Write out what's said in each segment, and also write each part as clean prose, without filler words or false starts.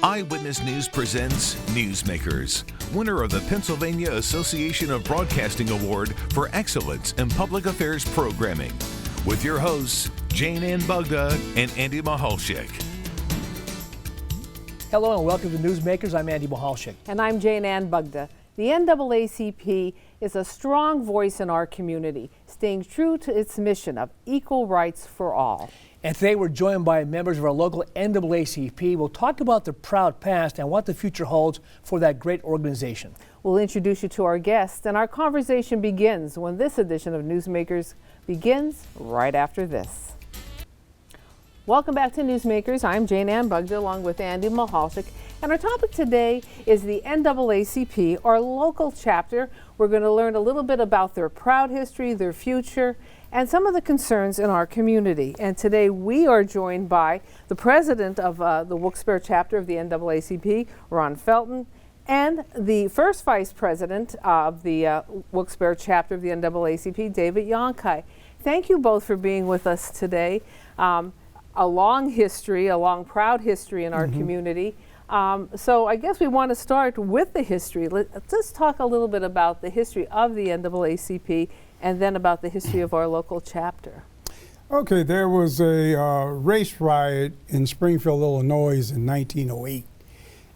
Eyewitness News presents Newsmakers, winner of the Pennsylvania Association of Broadcasting Award for Excellence in Public Affairs Programming, with your hosts, Jane Ann Bugda and Andy Mahalchik. Hello and welcome to Newsmakers. I'm Andy Mahalchik. And I'm Jane Ann Bugda. The NAACP is a strong voice in our community, staying true to its mission of equal rights for all. And today we're joined by members of our local NAACP. We'll talk about the proud past and what the future holds for that great organization. We'll introduce you to our guests, and our conversation begins when this edition of Newsmakers begins right after this. Welcome back to Newsmakers. I'm Jane Ann Bugda along with Andy Mahalchik, and our topic today is the NAACP, our local chapter. We're going to learn a little bit about their proud history, their future, and some of the concerns in our community. And today we are joined by the president of the Wilkes-Barre chapter of the NAACP, Ron Felton, and the first vice president of the Wilkes-Barre chapter of the NAACP, David Yonkai. Thank you both for being with us today. A long history, a long proud history in our community. So I guess we want to start with the history. Let's talk a little bit about the history of the NAACP and then about the history of our local chapter. Okay, there was a race riot in Springfield, Illinois in 1908.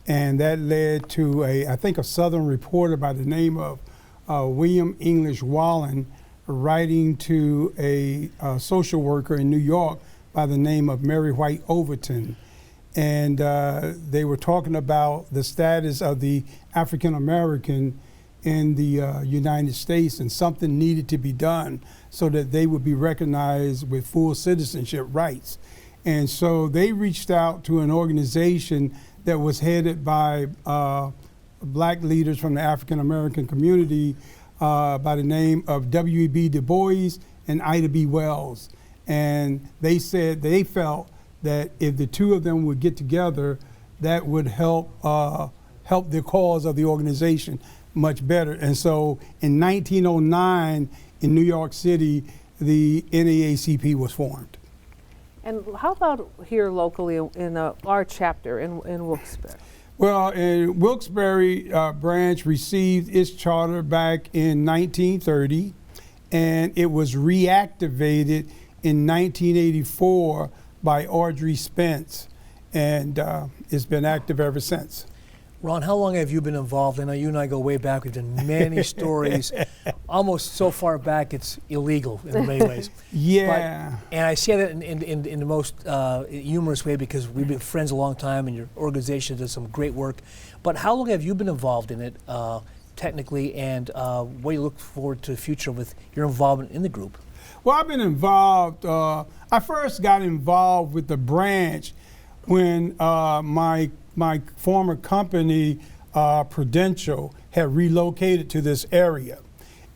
And that led to I think a Southern reporter by the name of William English Wallen writing to a social worker in New York by the name of Mary White Overton. And they were talking about the status of the African American in the United States, and something needed to be done so that they would be recognized with full citizenship rights. And so they reached out to an organization that was headed by black leaders from the African American community by the name of W.E.B. Du Bois and Ida B. Wells. And they said they felt that if the two of them would get together, that would help the cause of the organization much better. And so in 1909 in New York City, the NAACP was formed. And how about here locally in our chapter in Wilkes-Barre? Well, in Wilkes-Barre branch received its charter back in 1930, and it was reactivated in 1984 by Audrey Spence, and it's been active ever since. Ron, how long have you been involved? I know you and I go way back. We've done many stories, almost so far back it's illegal in many ways. Yeah. And I say that in the most humorous way because we've been friends a long time and your organization does some great work. But how long have you been involved in it technically, and what do you look forward to the future with your involvement in the group? Well, I've been involved. I first got involved with the branch when my former company, Prudential, had relocated to this area.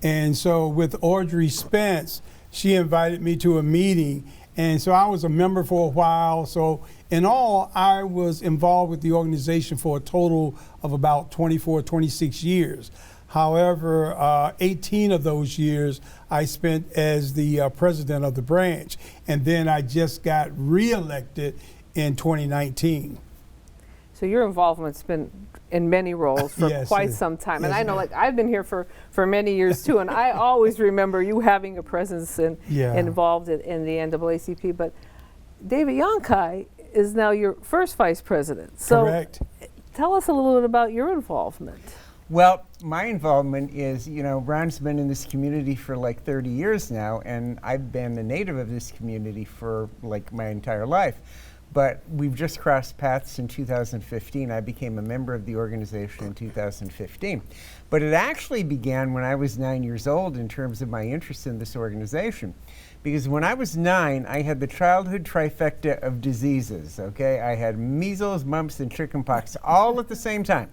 And so with Audrey Spence, she invited me to a meeting. And so I was a member for a while. So in all, I was involved with the organization for a total of about 24, 26 years. However, 18 of those years I spent as the president of the branch, and then I just got reelected in 2019. So your involvement's been in many roles for quite some time. Yes, and I know, like, I've been here for many years too, and I always remember you having a presence involved in the NAACP. But David Yonkai is now your first vice president. So correct. Tell us a little bit about your involvement. Well, my involvement is, Ron's been in this community for like 30 years now, and I've been a native of this community for like my entire life. But we've just crossed paths in 2015. I became a member of the organization in 2015. But it actually began when I was 9 years old in terms of my interest in this organization. Because when I was 9, I had the childhood trifecta of diseases, okay? I had measles, mumps, and chickenpox all at the same time.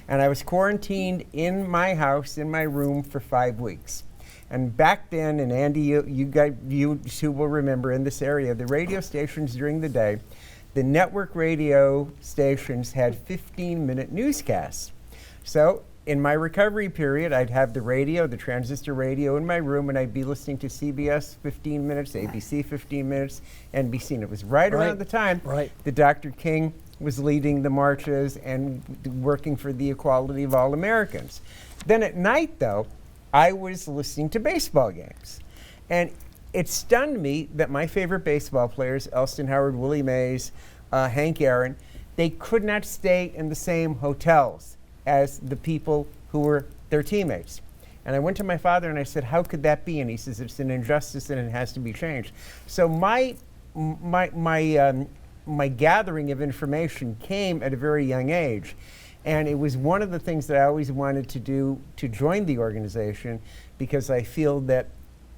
And I was quarantined in my house, in my room, for 5 weeks. And back then, and Andy, you two will remember, in this area, the radio stations during the day, the network radio stations had 15-minute newscasts. So in my recovery period, I'd have the radio, the transistor radio in my room, and I'd be listening to CBS 15 minutes, ABC 15 minutes, NBC. And it was right around the time that Dr. King was leading the marches and working for the equality of all Americans. Then at night, though, I was listening to baseball games. And it stunned me that my favorite baseball players, Elston Howard, Willie Mays, Hank Aaron, they could not stay in the same hotels as the people who were their teammates. And I went to my father and I said, how could that be? And he says, it's an injustice and it has to be changed. So my gathering of information came at a very young age. And it was one of the things that I always wanted to do to join the organization, because I feel that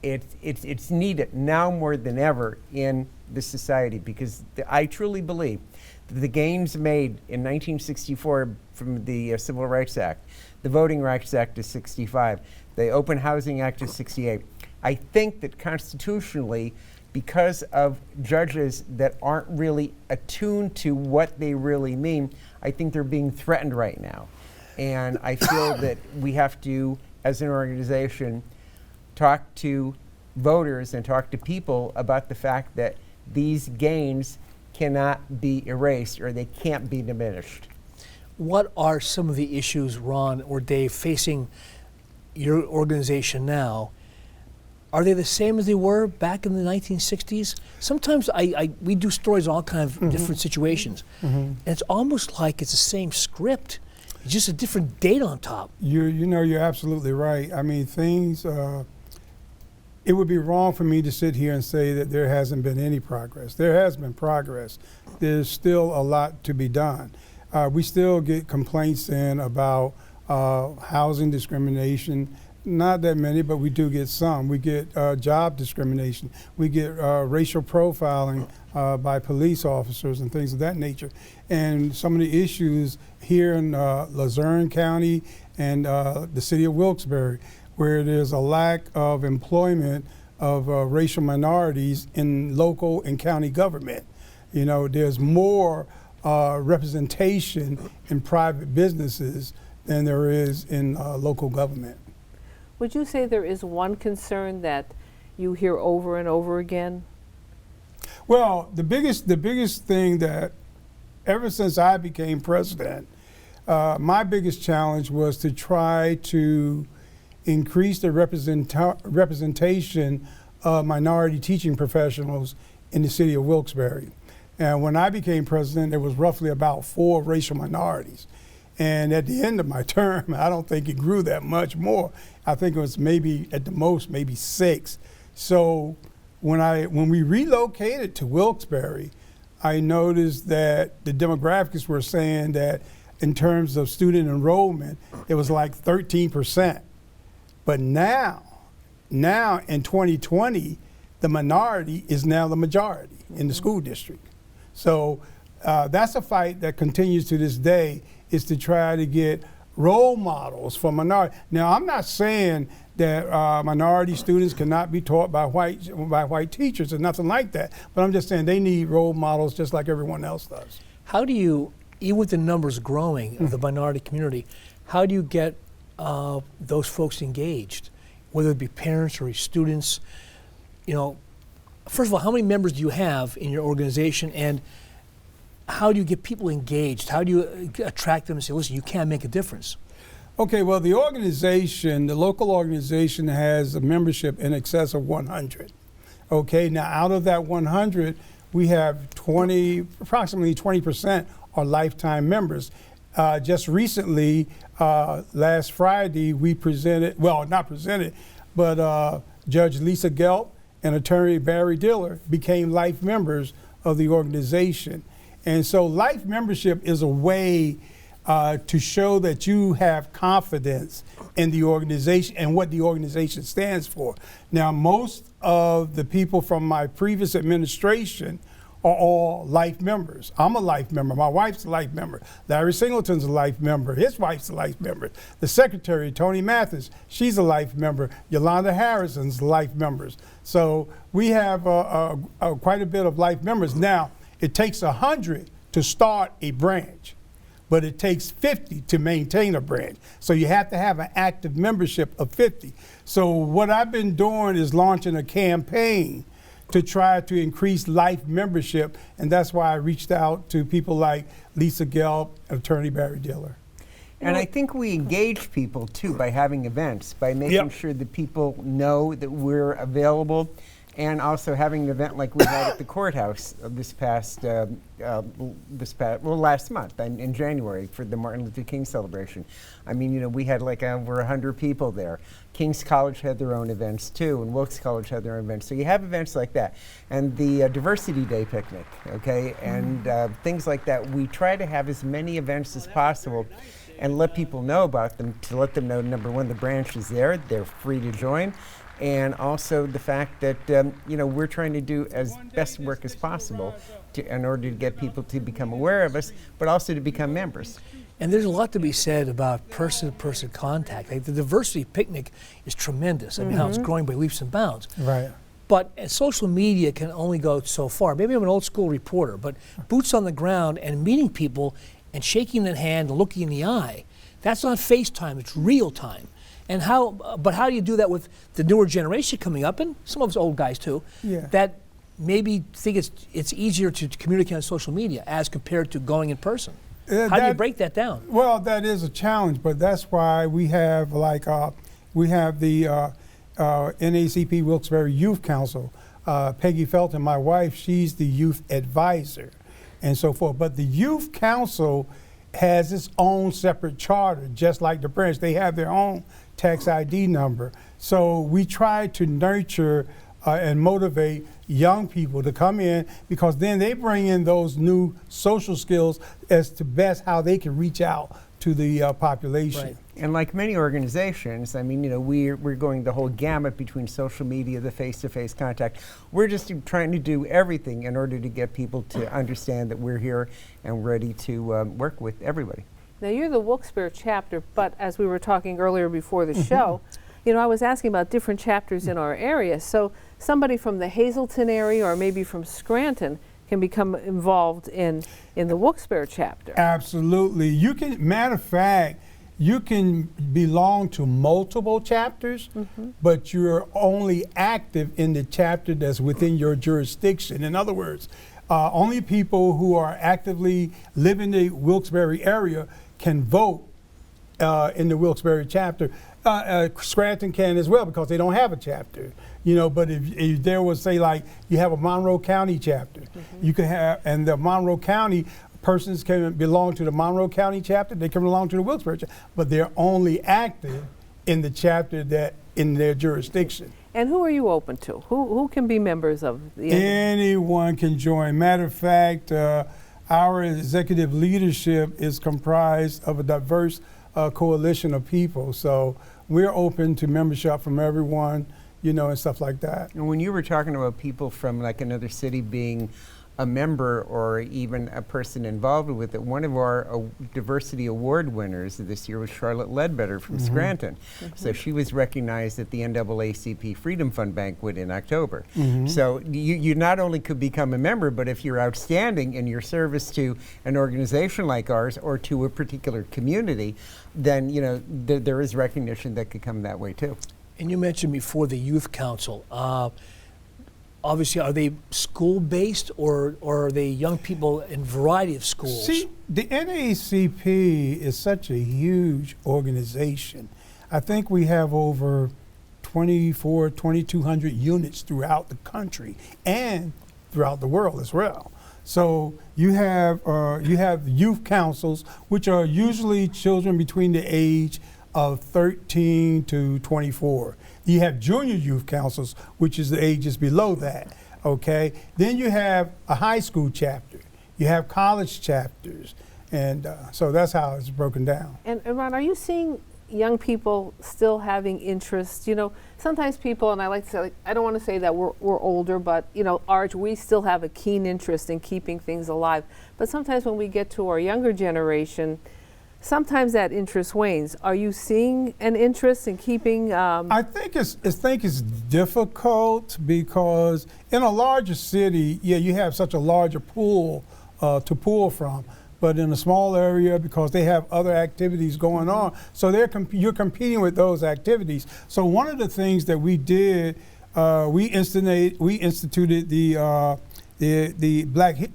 it's needed now more than ever in this society, because I truly believe that the gains made in 1964 from the Civil Rights Act, the Voting Rights Act is 65, the Open Housing Act is 68. I think that constitutionally, because of judges that aren't really attuned to what they really mean, I think they're being threatened right now. And I feel that we have to, as an organization, talk to voters and talk to people about the fact that these gains cannot be erased or they can't be diminished. What are some of the issues, Ron or Dave, facing your organization now? Are they the same as they were back in the 1960s? Sometimes we do stories on all kinds of different situations, and it's almost like it's the same script, it's just a different date on top. You're absolutely right. I mean, things, it would be wrong for me to sit here and say that there hasn't been any progress. There has been progress. There's still a lot to be done. We still get complaints in about housing discrimination. Not that many, but we do get some. We get job discrimination. We get racial profiling by police officers and things of that nature. And some of the issues here in Luzerne County and the city of Wilkes-Barre, where there's a lack of employment of racial minorities in local and county government. You know, there's more representation in private businesses than there is in local government. Would you say there is one concern that you hear over and over again? Well, the biggest thing that ever since I became president, my biggest challenge was to try to increase the representation of minority teaching professionals in the city of Wilkes-Barre. And when I became president, there was roughly about 4 racial minorities. And at the end of my term, I don't think it grew that much more. I think it was maybe at the most, maybe 6. So when we relocated to Wilkes-Barre, I noticed that the demographics were saying that in terms of student enrollment, it was like 13%. But now in 2020, the minority is now the majority in the school district. So that's a fight that continues to this day, is to try to get role models for minority. Now, I'm not saying that minority students cannot be taught by white teachers or nothing like that, but I'm just saying they need role models just like everyone else does. How do you, even with the numbers growing of the minority community, how do you get those folks engaged, whether it be parents or students? You know, first of all, how many members do you have in your organization, and how do you get people engaged? How do you attract them and say, listen, you can make a difference? Okay, well, the local organization has a membership in excess of 100. Okay, now out of that 100, we have approximately 20% are lifetime members. Just recently, last Friday, we presented, well, not presented, but Judge Lisa Gelb and Attorney Barry Diller became life members of the organization. And so life membership is a way to show that you have confidence in the organization and what the organization stands for. Now, most of the people from my previous administration are all life members. I'm a life member. My wife's a life member. Larry Singleton's a life member. His wife's a life member. The secretary, Tony Mathis, she's a life member. Yolanda Harrison's life members. So we have quite a bit of life members. Now, it takes 100 to start a branch, but it takes 50 to maintain a branch. So you have to have an active membership of 50. So what I've been doing is launching a campaign to try to increase life membership. And that's why I reached out to people like Lisa Gelb, Attorney Barry Diller. And I think we engage people too by having events, by making sure that people know that we're available, and also having an event like we had at the courthouse last month in January for the Martin Luther King celebration. I mean, you know, we had like over 100 people there. King's College had their own events too, and Wilkes College had their own events. So you have events like that. And the Diversity Day picnic, okay, and things like that. We try to have as many events as possible and let people know about them, to let them know, number one, the branch is there, they're free to join, and also the fact that you know, we're trying to do as best work as possible in order to get people to become aware of us, but also to become members. And there's a lot to be said about person-to-person contact. Like the diversity picnic is tremendous. I mean, how it's growing by leaps and bounds. Right. But social media can only go so far. Maybe I'm an old school reporter, but boots on the ground and meeting people and shaking their hand and looking in the eye, that's not FaceTime, it's real time. And but how do you do that with the newer generation coming up, and some of us old guys too, that maybe think it's easier to communicate on social media as compared to going in person? How do you break that down? Well, that is a challenge, but that's why we have we have the NAACP Wilkes-Barre Youth Council. Peggy Felton, my wife, she's the youth advisor and so forth. But the Youth Council has its own separate charter, just like the branch. They have their own tax ID number. So we try to nurture and motivate young people to come in, because then they bring in those new social skills as to best how they can reach out to the population. Right. And like many organizations, I mean, you know, we're going the whole gamut between social media, the face-to-face contact. We're just trying to do everything in order to get people to understand that we're here and ready to work with everybody. Now, you're the Wilkes-Barre chapter, but as we were talking earlier before the show, you know, I was asking about different chapters in our area. So somebody from the Hazleton area or maybe from Scranton can become involved in the Wilkes-Barre chapter. Absolutely. You can, matter of fact, you can belong to multiple chapters, but you're only active in the chapter that's within your jurisdiction. In other words, only people who are actively live in the Wilkes-Barre area can vote in the Wilkes-Barre chapter. Scranton can as well, because they don't have a chapter. You know, but if there was, say, like you have a Monroe County chapter, you can have, and the Monroe County persons can belong to the Monroe County chapter, they can belong to the Wilkes-Barre chapter, but they're only active in the chapter that in their jurisdiction. And who are you open to? Who can be members of the Anyone can join. Matter of fact, our executive leadership is comprised of a diverse coalition of people. So we're open to membership from everyone, you know, and stuff like that. And when you were talking about people from like another city being a member or even a person involved with it, one of our diversity award winners this year was Charlotte Ledbetter from Scranton. So she was recognized at the NAACP Freedom Fund Banquet in October. So you not only could become a member, but if you're outstanding in your service to an organization like ours or to a particular community, then you know there is recognition that could come that way too. And you mentioned before the Youth Council. Obviously, are they school-based or are they young people in a variety of schools? See, the NAACP is such a huge organization. I think we have over 2,200 units throughout the country and throughout the world as well. So you have youth councils, which are usually children between the age of 13 to 24. You have junior youth councils, which is the ages below that, okay? Then you have a high school chapter. You have college chapters. And so that's how it's broken down. And Ron, are you seeing young people still having interest? You know, sometimes people, and I like to say, like, I don't want to say that we're older, but, you know, Arch, we still have a keen interest in keeping things alive. But sometimes when we get to our younger generation, sometimes that interest wanes. Are you seeing an interest in keeping? I think it's difficult because in a larger city, yeah, you have such a larger pool to pull from. But in a small area, because they have other activities going on, so you're competing with those activities. So one of the things that we did we instituted the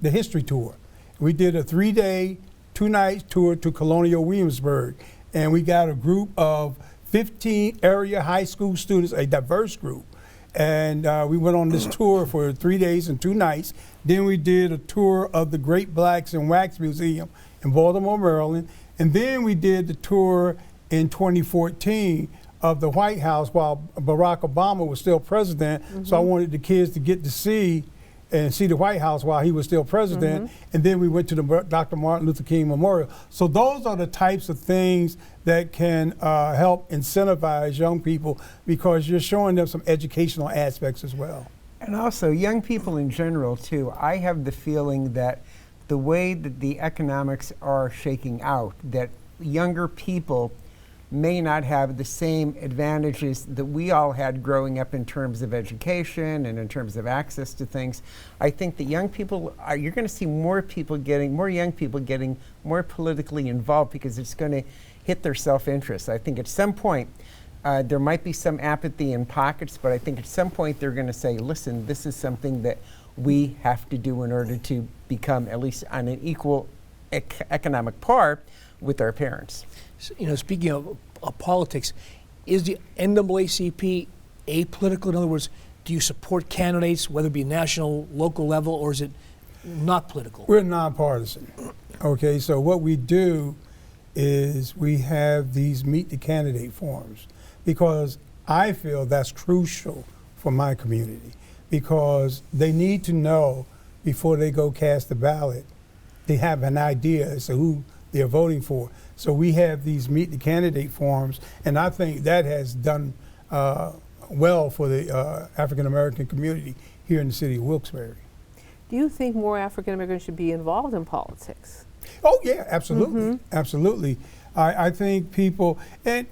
History Tour. We did a 3-day, 2-night tour to Colonial Williamsburg, and we got a group of 15 area high school students, a diverse group. And we went on this tour for 3 days and 2 nights. Then we did a tour of the Great Blacks and Wax Museum in Baltimore, Maryland. And then we did the tour in 2014 of the White House while Barack Obama was still president. So I wanted the kids to get to see the White House while he was still president. And then we went to the Dr. Martin Luther King Memorial. So those are the types of things that can help incentivize young people, because you're showing them some educational aspects as well. And also young people in general too. I have the feeling that the way that the economics are shaking out, that younger people may not have the same advantages that we all had growing up in terms of education and in terms of access to things. I think that young people you're going to see more young people getting more politically involved, because it's going to hit their self-interest. I think at some point there might be some apathy in pockets, but I think at some point they're going to say, listen, this is something that we have to do in order to become at least on an equal economic par with our parents. You know, speaking of politics, is the NAACP apolitical? In other words, do you support candidates, whether it be national, local level, or is it not political? We're nonpartisan. Okay, so what we do is we have these meet the candidate forums, because I feel that's crucial for my community, because they need to know before they go cast the ballot, they have an idea as to who they're voting for. So we have these meet the candidate forums, and I think that has done well for the African American community here in the city of Wilkes-Barre. Do you think more African Americans should be involved in politics? Oh yeah, absolutely, absolutely. I think people, and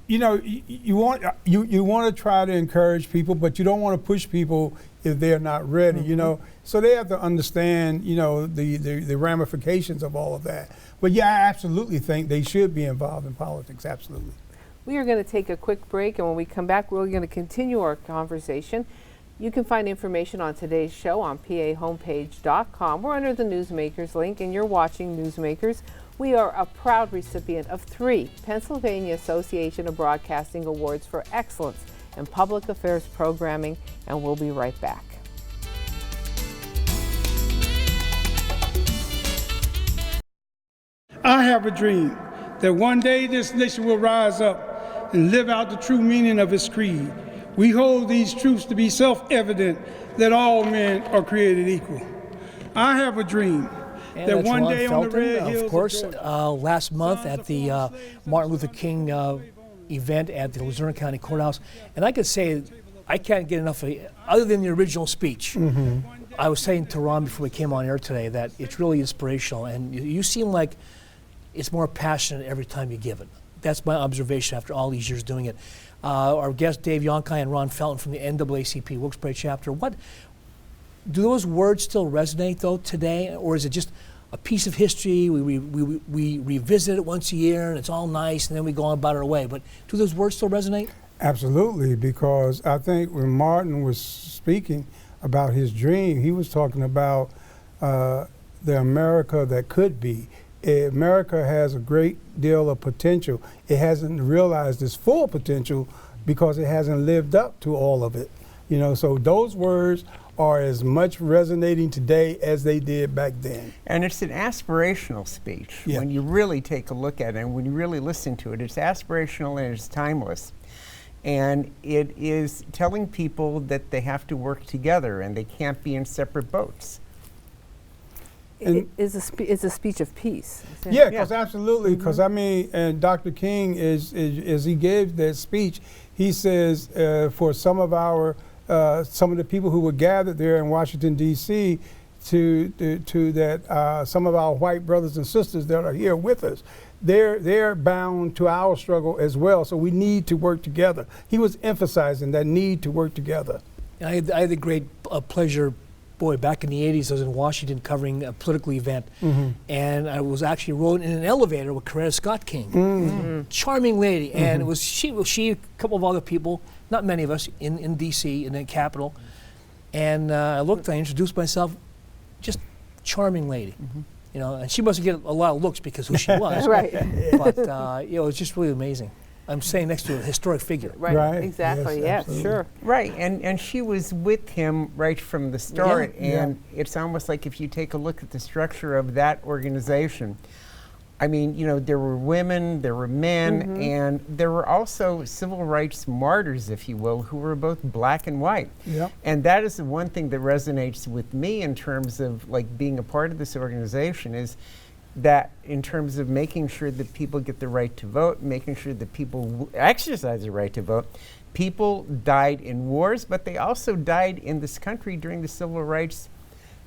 you know, you want to try to encourage people, but you don't want to push people if they're not ready. You know, so they have to understand, you know, the ramifications of all of that. But yeah, I absolutely think they should be involved in politics. Absolutely. We are going to take a quick break, and when we come back, we're going to continue our conversation. You can find information on today's show on pahomepage.com. We're under the Newsmakers link, and you're watching Newsmakers. We are a proud recipient of 3 Pennsylvania Association of Broadcasting Awards for excellence in public affairs programming, and we'll be right back. I have a dream that one day this nation will rise up and live out the true meaning of its creed. We hold these truths to be self-evident, that all men are created equal. I have a dream And that that's one Ron day Felton, on the red hills of course, Georgia, last month at the Martin Luther King event at the Luzerne County Courthouse. And I could say I can't get enough of it, other than the original speech. I was saying to Ron before we came on air today that it's really inspirational, and you seem like it's more passionate every time you give it. That's my observation after all these years doing it. Our guests, Dave Yonkai and Ron Felton from the NAACP Wilkes-Barre chapter. What do those words still resonate though today, or is it just a piece of history? We revisit it once a year, and it's all nice, and then we go on about our way. But do those words still resonate? Absolutely, because I think when Martin was speaking about his dream, he was talking about the America that could be. America has a great deal of potential. It hasn't realized its full potential because it hasn't lived up to all of it. You know, so those words are as much resonating today as they did back then. And it's an aspirational speech. Yeah. When you really take a look at it and when you really listen to it, it's aspirational and it's timeless. And it is telling people that they have to work together and they can't be in separate boats. It is a speech of peace. Yeah, because absolutely, because I mean, and Dr. King as he gave that speech, he says for some of the people who were gathered there in Washington D.C. to that some of our white brothers and sisters that are here with us, they're bound to our struggle as well. So we need to work together. He was emphasizing that need to work together. I had the great pleasure boy, back in the 80s, I was in Washington covering a political event, and I was actually rode in an elevator with Coretta Scott King. Charming lady, and it was she, a couple of other people, not many of us, in D.C., in the Capitol. And I looked, I introduced myself, just charming lady. You know, and she must get a lot of looks because who she was. Right. But you know, it was just really amazing. I'm saying next to a historic figure. Right. Exactly. Yes, Yes, sure. Right, and she was with him right from the start, Yeah. and it's almost like if you take a look at the structure of that organization, I mean, you know, there were women, there were men, and there were also civil rights martyrs, if you will, who were both black and white. Yep. And that is the one thing that resonates with me in terms of like being a part of this organization is that in terms of making sure that people get the right to vote, making sure that people exercise the right to vote. People died in wars, but they also died in this country during the civil rights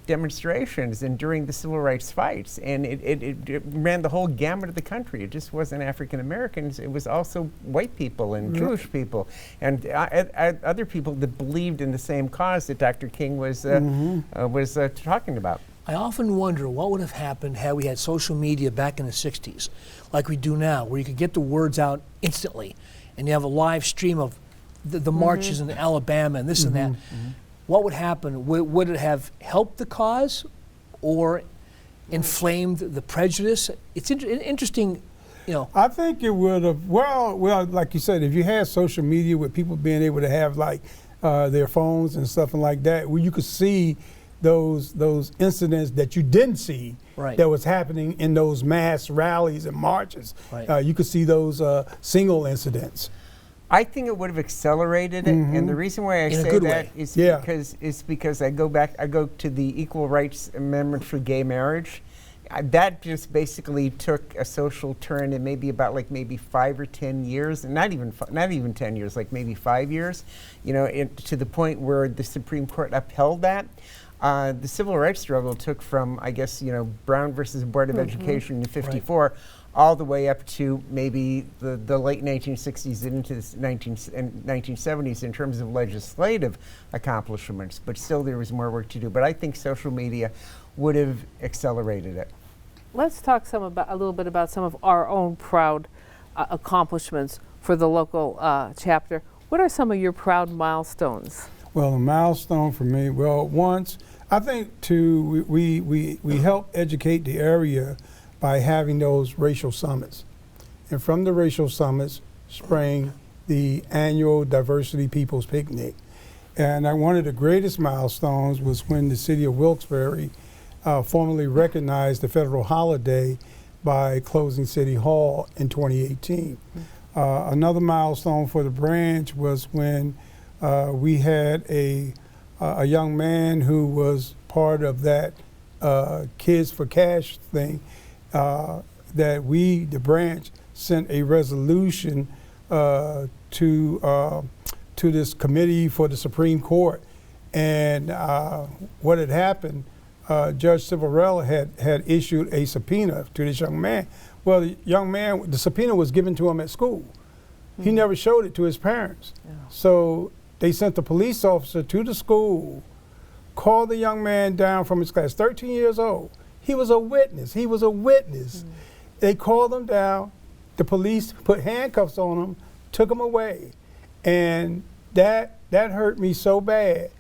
demonstrations and during the civil rights fights. And it ran the whole gamut of the country. It just wasn't African Americans. It was also white people and Jewish people and other people that believed in the same cause that Dr. King was talking about. I often wonder what would have happened had we had social media back in the 60s, like we do now, where you could get the words out instantly, and you have a live stream of the marches in Alabama and this and that. What would happen? Would it have helped the cause or inflamed the prejudice? It's interesting, you know. I think it would have, well, like you said, if you had social media with people being able to have like their phones and stuff and like that, where you could see those incidents that you didn't see that was happening in those mass rallies and marches. You could see those single incidents. I think it would have accelerated it, and the reason why I say that is because I go to the Equal Rights Amendment for gay marriage. That just basically took a social turn in maybe 5 or 10 years, and not even 10 years, like maybe 5 years, you know, to the point where the Supreme Court upheld that. The civil rights struggle took from, I guess, you know, Brown versus Board of Education in '54, all the way up to maybe the late 1960s and into the 1970s in terms of legislative accomplishments. But still, there was more work to do. But I think social media would have accelerated it. Let's talk a little bit about some of our own proud accomplishments for the local chapter. What are some of your proud milestones? Well, a milestone for me, once, I think we help educate the area by having those racial summits. And from the racial summits sprang the annual Diversity People's Picnic. And one of the greatest milestones was when the city of Wilkes-Barre formally recognized the federal holiday by closing City Hall in 2018. Another milestone for the branch was when we had a young man who was part of that Kids for Cash thing, that the branch sent a resolution to this committee for the Supreme Court. And what had happened, Judge Civarella had issued a subpoena to this young man. Well, the young man, the subpoena was given to him at school. He never showed it to his parents. So they sent the police officer to the school, called the young man down from his class, 13 years old. He was a witness. They called him down. The police put handcuffs on him, took him away. And that hurt me so bad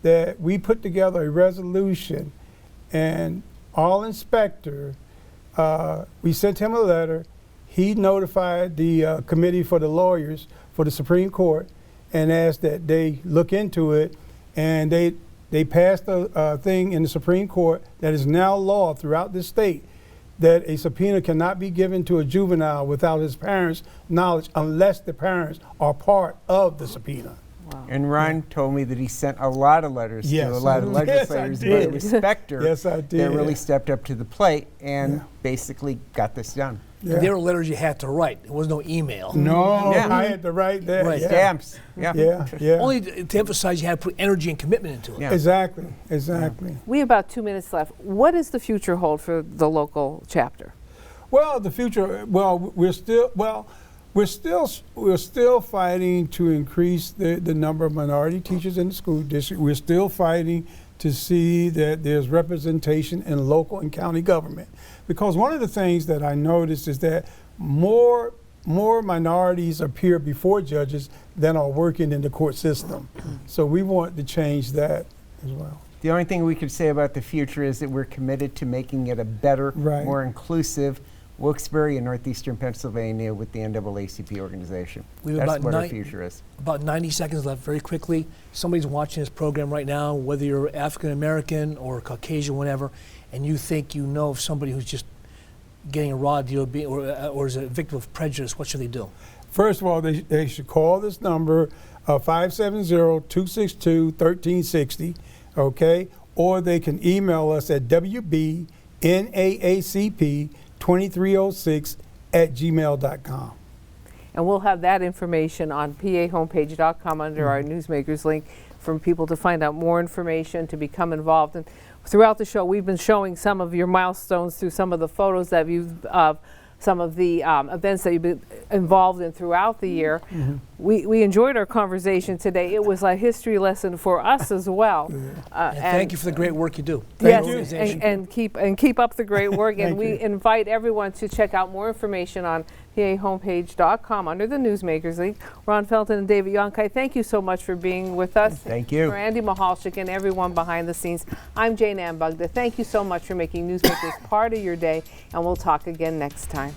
that we put together a resolution, and our inspector, we sent him a letter. He notified the committee for the lawyers for the Supreme Court and asked that they look into it, and they passed a thing in the Supreme Court that is now law throughout this state, that a subpoena cannot be given to a juvenile without his parents' knowledge unless the parents are part of the subpoena. Wow. And Ron told me that he sent a lot of letters to a lot of legislators, but it was Specter that really stepped up to the plate and basically got this done. There were letters you had to write. There was no email. No, I had to write that. Right. Stamps. Only to emphasize you had to put energy and commitment into it. Exactly. We have about 2 minutes left. What does the future hold for the local chapter? Well, the future, we're still fighting to increase the number of minority teachers in the school district. We're still fighting to see that there's representation in local and county government. Because one of the things that I noticed is that more minorities appear before judges than are working in the court system. So we want to change that as well. The only thing we could say about the future is that we're committed to making it a better, more inclusive Wilkes-Barre and Northeastern Pennsylvania with the NAACP organization. That's what our future is. About 90 seconds left, very quickly. Somebody's watching this program right now, whether you're African American or Caucasian, whatever, and you think you know of somebody who's just getting a raw deal or is a victim of prejudice, what should they do? First of all, they should call this number 570-262-1360, okay? Or they can email us at wbnaacp2306@gmail.com. And we'll have that information on pahomepage.com under our Newsmakers link for people to find out more information, to become involved. And throughout the show, we've been showing some of your milestones through some of the photos that you've, some of the events that you've been involved in throughout the year. We enjoyed our conversation today. It was a history lesson for us as well. And thank you for the great work you do. Yes, and keep up the great work. And we invite everyone to check out more information on pahomepage.com under the Newsmakers link. Ron Felton and David Yonkei, thank you so much for being with us. Thank you. For Andy Mahalchik and everyone behind the scenes, I'm Jane Ann Bugda. Thank you so much for making Newsmakers part of your day, and we'll talk again next time.